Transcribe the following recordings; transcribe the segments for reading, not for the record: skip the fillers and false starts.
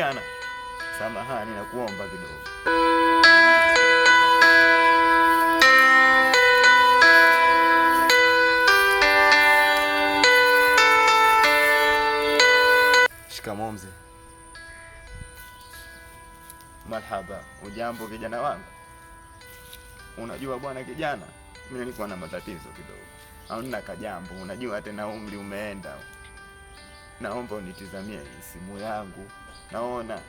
Kijana, samahani na kuomba kidogo. Shikamoo mzee. Marhaba. Ujambo kijana wangu? Unajua bwana kijana, mimi nilikuwa na matatizo kidogo. Au nina kajambo, unajua tena umri umeenda. Naomba unitizamie simu yangu. Naona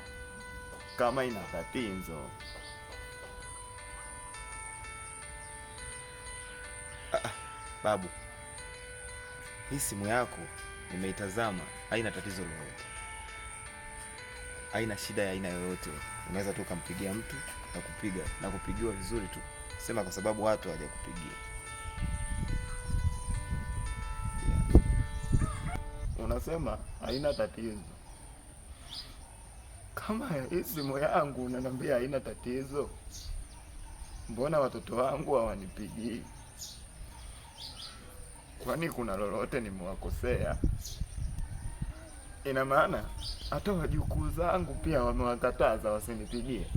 kama ina tatizo. Babu, hii simu yako nimeitazama, haina tatizo lolote. Haina shida ya aina yoyote. Unaweza tu kumpigia mtu na kupigiwa vizuri tu. Sema kwa sababu watu hawajakupigia. Yeah. Unasema haina tatizo. Kama hii simu yangu unaniambia haina tatizo, mbona watoto wangu hawanipigii? Kwani kuna lolote nimewakosea? Ina maana hata wajukuu zangu pia wamewakataza wasinipigie?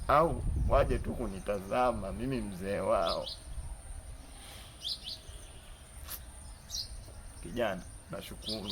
Au waje tu kunitazama mimi mzee wao? Kijana, nashukuru.